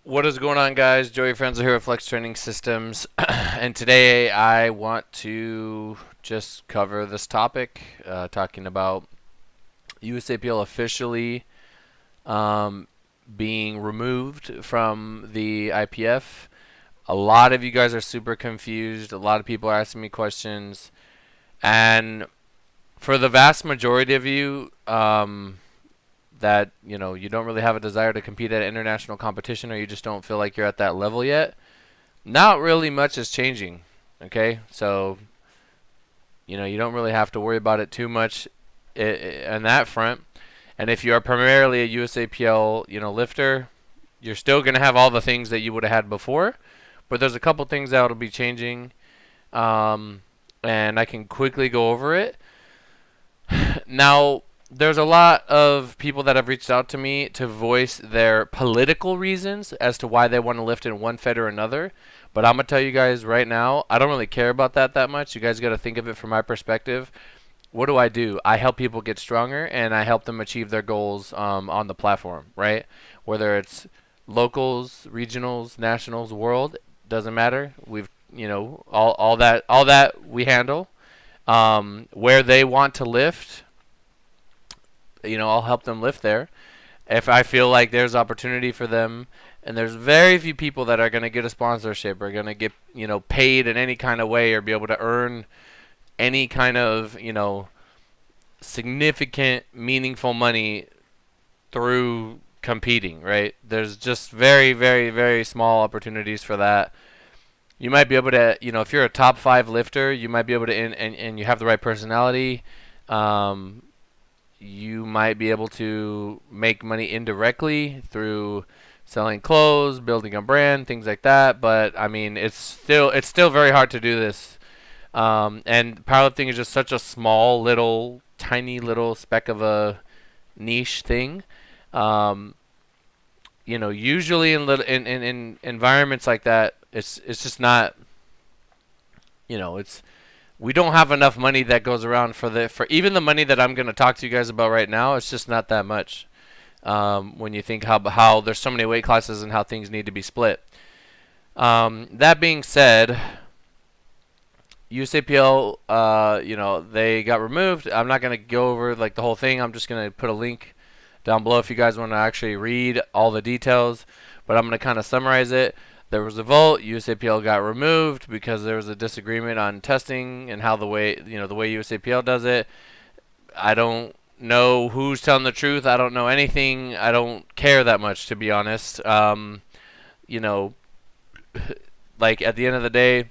What is going on, guys? Joey Friends here with Flex Training Systems, and today I want to just cover this topic, talking about USAPL officially being removed from the IPF. A lot of you guys are super confused. A lot of people are asking me questions, and for the vast majority of you, that you don't really have a desire to compete at international competition, or you just don't feel like you're at that level yet, not really much is changing. Okay, so you don't really have to worry about it too much on that front. And if you are primarily a USAPL lifter, you're still going to have all the things that you would have had before, but there's a couple things that will be changing, um, and I can quickly go over it. Now, there's a lot of people that have reached out to me to voice their political reasons as to why they want to lift in one fed or another. But I'm going to tell you guys right now, I don't really care about that much. You guys got to think of it from my perspective. What do? I help people get stronger, and I help them achieve their goals on the platform, right? Whether it's locals, regionals, nationals, world, doesn't matter. We've, all that we handle. Where they want to lift, I'll help them lift there. If I feel like there's opportunity for them, and there's very few people that are going to get a sponsorship or going to get, paid in any kind of way or be able to earn any kind of, significant, meaningful money through competing, right? There's just very, very, very small opportunities for that. You might be able to, if you're a top 5 lifter, you might be able to, and you have the right personality, you might be able to make money indirectly through selling clothes, building a brand, things like that. But I mean, it's still very hard to do this. And powerlifting is just such a small, little, tiny little speck of a niche thing. Um, Usually in environments like that, it's just not. It's we don't have enough money that goes around for even the money that I'm going to talk to you guys about right now. It's just not that much. When you think how there's so many weight classes and how things need to be split. That being said, USAPL, they got removed. I'm not going to go over like the whole thing. I'm just going to put a link down below if you guys want to actually read all the details. But I'm going to kind of summarize it. There was a vote. USAPL got removed because there was a disagreement on testing and how the way USAPL does it. I don't know who's telling the truth. I don't know anything. I don't care that much, to be honest. You know, like at the end of the day, in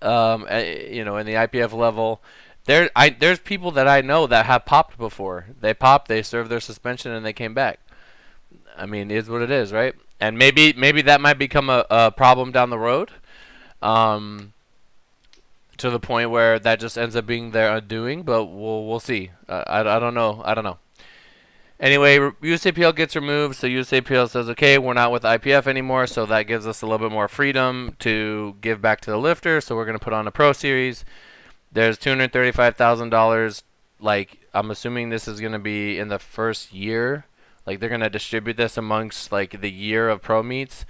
the IPF level, there's people that I know that have popped before. They popped, they served their suspension, and they came back. I mean, it is what it is, right? And maybe that might become a problem down the road, um, to the point where that just ends up being their undoing. But we'll see. I don't know. I don't know. Anyway, USAPL gets removed, so USAPL says, okay, we're not with IPF anymore, so that gives us a little bit more freedom to give back to the lifter. So we're going to put on a pro series. There's $235,000. Like, I'm assuming this is going to be in the first year. Like, they're going to distribute this amongst like the year of pro meets.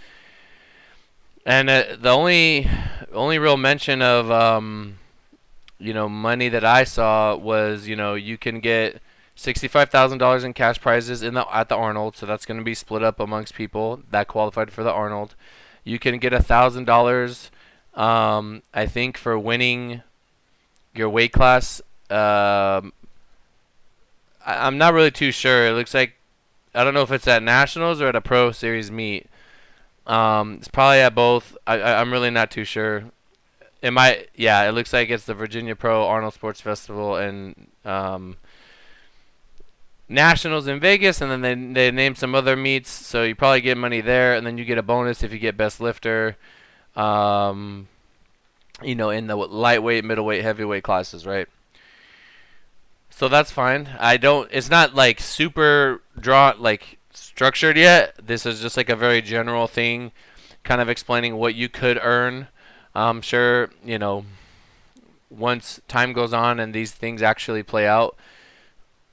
And the only real mention of money that I saw was, you can get $65,000 in cash prizes at the Arnold, so that's going to be split up amongst people that qualified for the Arnold. You can get $1,000, I think, for winning your weight class. I'm not really too sure. It looks like, I don't know if it's at nationals or at a pro series meet. It's probably at both. I'm really not too sure. Yeah, it looks like it's the Virginia Pro Arnold Sports Festival and nationals in Vegas, and then they name some other meets. So you probably get money there, and then you get a bonus if you get best lifter. In the lightweight, middleweight, heavyweight classes, right? So that's fine. It's not like super structured yet. This is just like a very general thing, kind of explaining what you could earn. I'm sure, once time goes on and these things actually play out,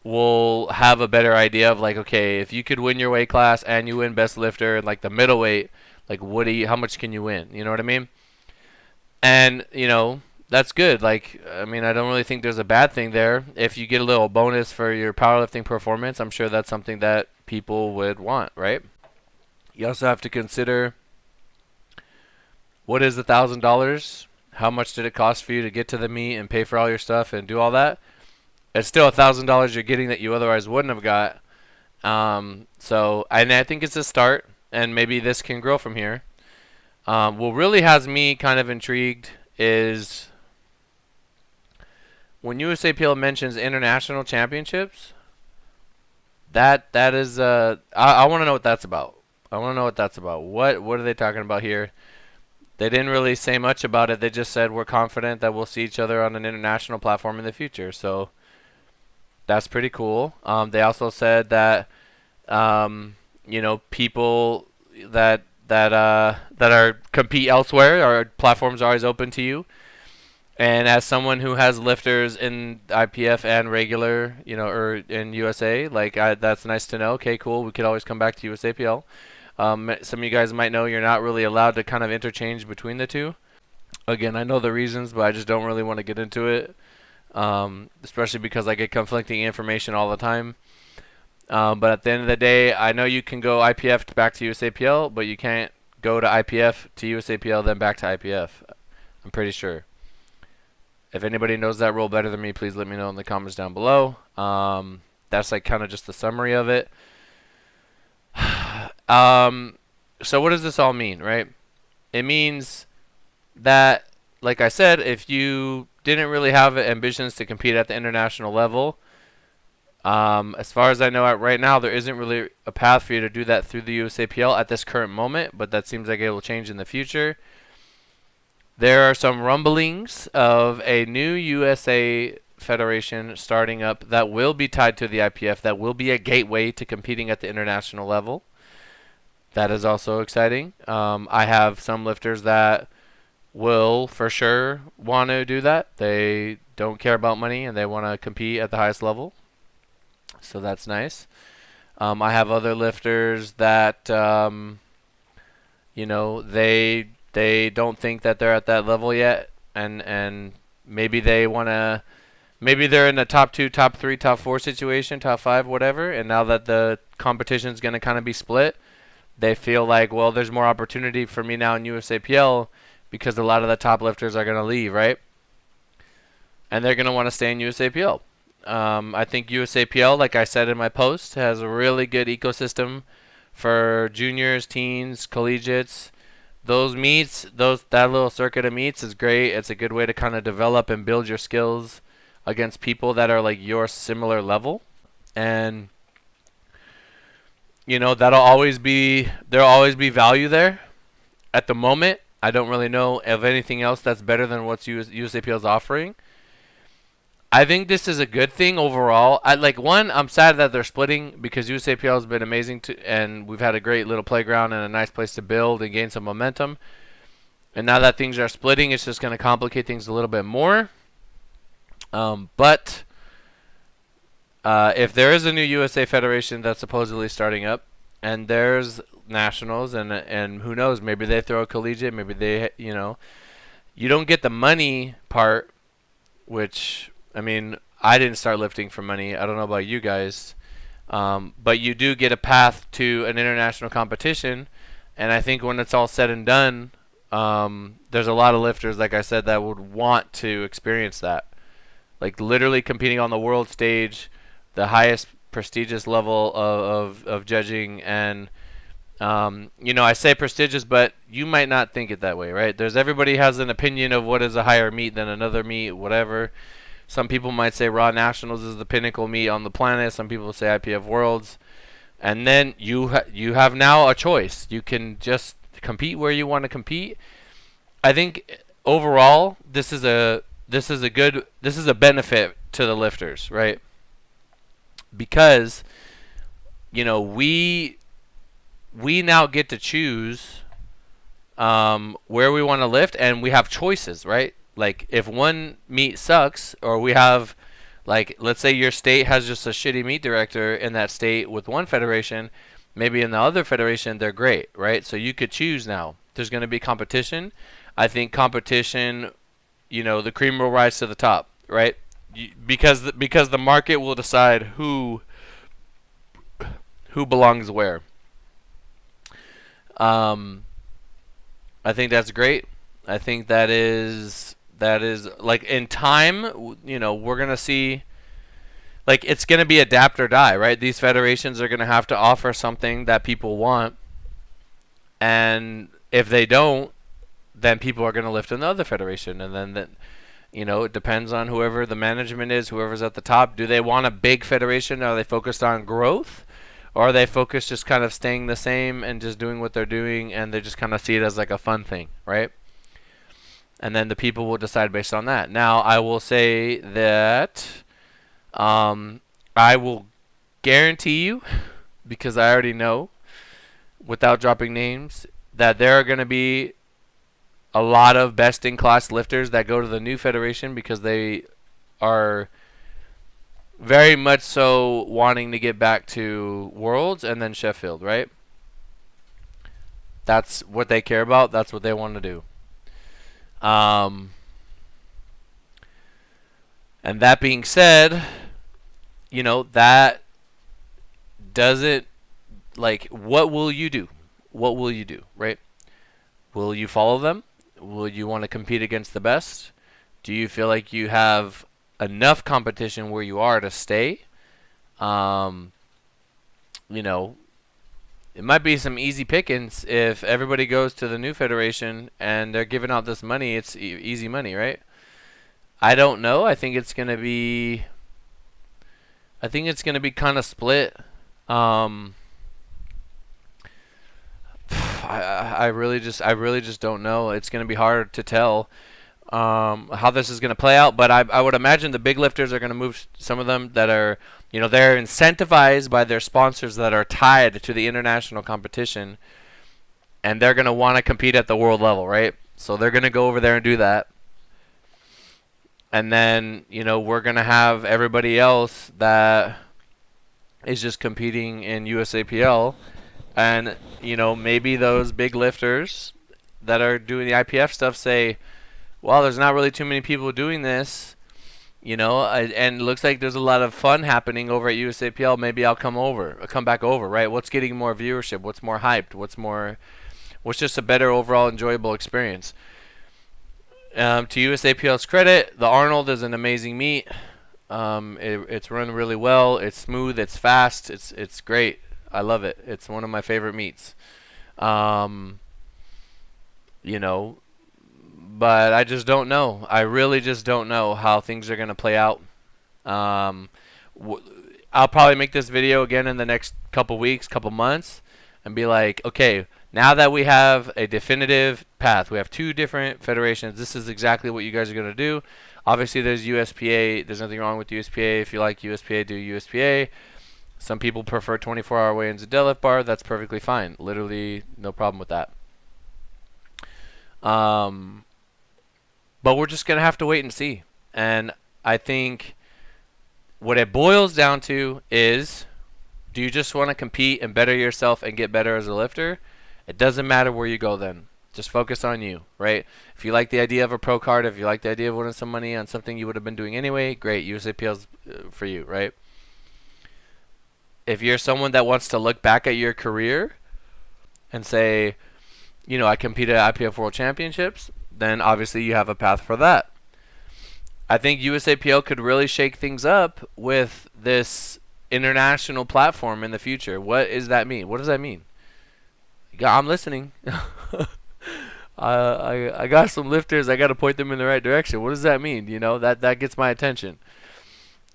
will have a better idea of like, okay, if you could win your weight class and you win best lifter and like the middleweight, like how much can you win? You know what I mean? And that's good. Like, I mean, I don't really think there's a bad thing there. If you get a little bonus for your powerlifting performance, I'm sure that's something that people would want, right? You also have to consider, what is $1,000? How much did it cost for you to get to the meet and pay for all your stuff and do all that? It's still $1,000 you're getting that you otherwise wouldn't have got. And I think it's a start, and maybe this can grow from here. What really has me kind of intrigued is when USAPL mentions international championships. That is I want to know what that's about. I want to know what that's about. What are they talking about here? They didn't really say much about it. They just said we're confident that we'll see each other on an international platform in the future. So that's pretty cool. They also said that people that are compete elsewhere, our platforms are always open to you. And as someone who has lifters in IPF and regular, or in USA, like that's nice to know. Okay, cool. We could always come back to USAPL. Some of you guys might know you're not really allowed to kind of interchange between the two. Again, I know the reasons, but I just don't really want to get into it, especially because I get conflicting information all the time. But at the end of the day, I know you can go IPF back to USAPL, but you can't go to IPF to USAPL then back to IPF. I'm pretty sure. If anybody knows that rule better than me, please let me know in the comments down below. That's like kind of just the summary of it. So what does this all mean, right? It means that, like I said, if you didn't really have ambitions to compete at the international level, as far as I know right now, there isn't really a path for you to do that through the USAPL at this current moment, but that seems like it will change in the future. There are some rumblings of a new USA federation starting up that will be tied to the IPF, that will be a gateway to competing at the international level. That is also exciting. I have some lifters that will for sure want to do that. They don't care about money and they want to compete at the highest level. So that's nice. I have other lifters that, they don't think that they're at that level yet, and maybe they want to. Maybe they're in the top 2, top 3, top 4 situation, top 5, whatever. And now that the competition is going to kind of be split, they feel like, well, there's more opportunity for me now in USAPL because a lot of the top lifters are going to leave, right? And they're going to want to stay in USAPL. I think USAPL, like I said in my post, has a really good ecosystem for juniors, teens, collegiates. Those meets, that little circuit of meets is great. It's a good way to kind of develop and build your skills against people that are like your similar level. And there'll always be value there. At the moment, I don't really know of anything else that's better than what USAPL is offering. I think this is a good thing overall. I'm sad that they're splitting because USAPL has been amazing and we've had a great little playground and a nice place to build and gain some momentum. And now that things are splitting, it's just going to complicate things a little bit more. But if there is a new USA Federation that's supposedly starting up, and there's nationals, and who knows, maybe they throw a collegiate, maybe they, you don't get the money part, which, I mean, I didn't start lifting for money. I don't know about you guys. But you do get a path to an international competition, and I think when it's all said and done, there's a lot of lifters, like I said, that would want to experience that. Like literally competing on the world stage, the highest prestigious level of judging, and I say prestigious, but you might not think it that way, right? Everybody has an opinion of what is a higher meet than another meet, whatever. Some people might say Raw Nationals is the pinnacle meet on the planet. Some people say IPF Worlds, and then you have now a choice. You can just compete where you want to compete. I think overall this is a benefit to the lifters, right? Because we now get to choose where we want to lift, and we have choices, right? Like if one meet sucks, or we have Like, let's say your state has just a shitty meet director in that state with one federation. Maybe in the other federation they're great, right? So you could choose now. There's going to be competition. I think competition, the cream will rise to the top, right? Because the market will decide who belongs where. Um, I think that's great. I think that is like in time, we're gonna see, like, it's gonna be adapt or die, right? These federations are gonna have to offer something that people want, and if they don't, then people are gonna lift another federation, and then it depends on whoever the management is, whoever's at the top. Do they want a big federation? Are they focused on growth? Or are they focused just kind of staying the same and just doing what they're doing, and they just kind of see it as like a fun thing, right? And then the people will decide based on that. Now, I will say that I will guarantee you, because I already know, without dropping names, that there are going to be a lot of best-in-class lifters that go to the new federation because they are very much so wanting to get back to Worlds and then Sheffield, right? That's what they care about. That's what they want to do. And that being said, that doesn't, like, what will you do? What will you do, right? Will you follow them? Will you want to compete against the best? Do you feel like you have enough competition where you are to stay? It might be some easy pickings if everybody goes to the new federation and they're giving out this money. It's easy money, right? I don't know. I think it's gonna be kind of split. I really just don't know. It's gonna be hard to tell how this is gonna play out. But I would imagine the big lifters are gonna move. Some of them that are, they're incentivized by their sponsors that are tied to the international competition, and they're gonna want to compete at the world level, right? So they're gonna go over there and do that. And then, we're going to have everybody else that is just competing in USAPL. And, maybe those big lifters that are doing the IPF stuff say, well, there's not really too many people doing this, and it looks like there's a lot of fun happening over at USAPL. Maybe I'll come back over, right? What's getting more viewership? What's more hyped? What's just a better overall enjoyable experience? To USAPL's credit, the Arnold is an amazing meet. It's run really well. It's smooth. It's fast. It's great. I love it. It's one of my favorite meets. But I just don't know. I really just don't know how things are going to play out. I'll probably make this video again in the next couple weeks, couple months, and be like, okay, now that we have a definitive path, we have two different federations. This is exactly what you guys are going to do. Obviously, there's USPA. There's nothing wrong with USPA. If you like USPA, do USPA. Some people prefer 24-hour weigh-ins at deadlift bar. That's perfectly fine. Literally, no problem with that. But we're just going to have to wait and see. And I think what it boils down to is, do you just want to compete and better yourself and get better as a lifter? It doesn't matter where you go then. Just focus on you, right? If you like the idea of a pro card, if you like the idea of winning some money on something you would have been doing anyway, great. USAPL's for you, right? If you're someone that wants to look back at your career and say, I competed at IPF World Championships, then obviously you have a path for that. I think USAPL could really shake things up with this international platform in the future. What does that mean? What does that mean? I'm listening. I got some lifters. I got to point them in the right direction. What does that mean? That gets my attention.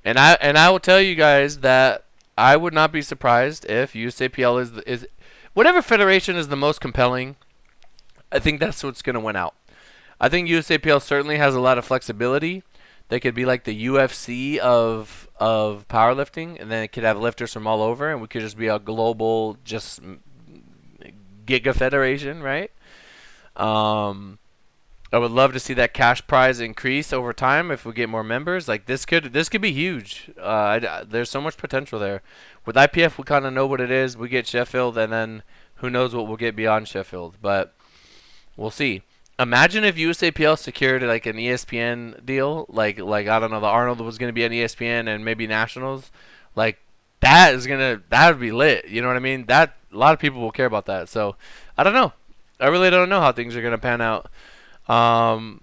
And I will tell you guys that I would not be surprised if USAPL is whatever federation is the most compelling. I think that's what's going to win out. I think USAPL certainly has a lot of flexibility. They could be like the UFC of powerlifting, and then it could have lifters from all over, and we could just be a global giga federation, right? I would love to see that cash prize increase over time if we get more members. Like this could be huge. There's so much potential there. With IPF, we kind of know what it is. We get Sheffield, and then who knows what we'll get beyond Sheffield. But we'll see. Imagine if USAPL secured like an ESPN deal, like I don't know, the Arnold was gonna be on ESPN and maybe Nationals, like that would be lit. You know what I mean? That a lot of people will care about that. So I don't know. I really don't know how things are gonna pan out. Um,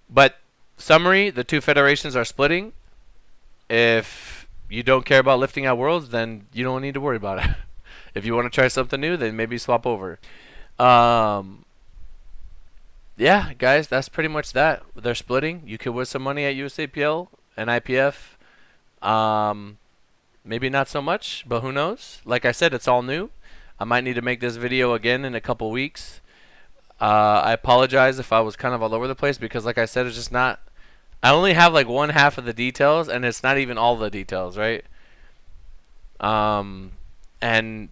but summary: the two federations are splitting. If you don't care about lifting out worlds, then you don't need to worry about it. If you want to try something new, then maybe swap over. Um, yeah, guys, that's pretty much that. They're splitting. You could win some money at USAPL and IPF. Um, maybe not so much, but who knows? Like I said, it's all new. I might need to make this video again in a couple weeks. I apologize if I was kind of all over the place because, like I said, it's just not. I only have like one half of the details, and it's not even all the details, right? Um, and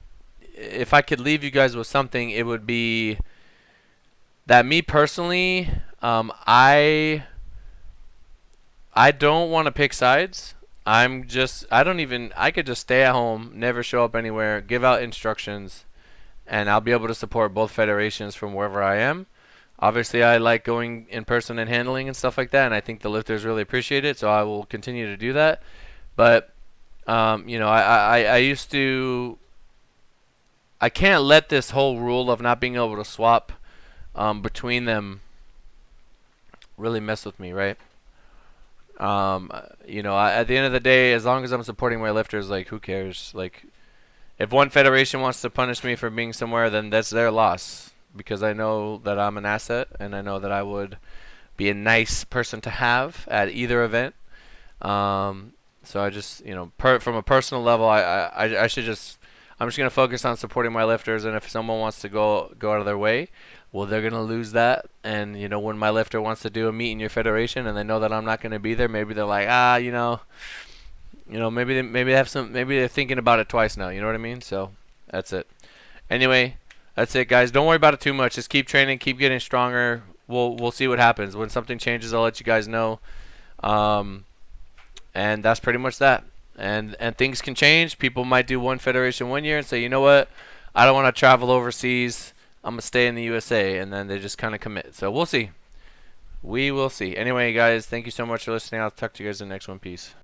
if I could leave you guys with something, it would be that me personally, I don't want to pick sides. I don't even, I could just stay at home, never show up anywhere, give out instructions, and I'll be able to support both federations from wherever I am. Obviously, I like going in person and handling and stuff like that, and I think the lifters really appreciate it, so I will continue to do that. But, I used to, I can't let this whole rule of not being able to swap between them really mess with me, right? At the end of the day, as long as I'm supporting my lifters, like, who cares? Like, if one federation wants to punish me for being somewhere, then that's their loss. Because I know that I'm an asset, and I know that I would be a nice person to have at either event. So I just, from a personal level, I should just, I'm just gonna focus on supporting my lifters, and if someone wants to go out of their way, well, they're gonna lose that. And when my lifter wants to do a meet in your federation, and they know that I'm not gonna be there, maybe they're like, maybe they're thinking about it twice now. You know what I mean? So that's it. Anyway, that's it, guys. Don't worry about it too much. Just keep training, keep getting stronger. We'll see what happens. When something changes, I'll let you guys know. And that's pretty much that. And things can change. People might do one federation one year and say, you know what, I don't want to travel overseas. I'm gonna stay in the USA, and then they just kind of commit. So we'll see. We will see. Anyway, guys, thank you so much for listening. I'll talk to you guys in the next one. Peace.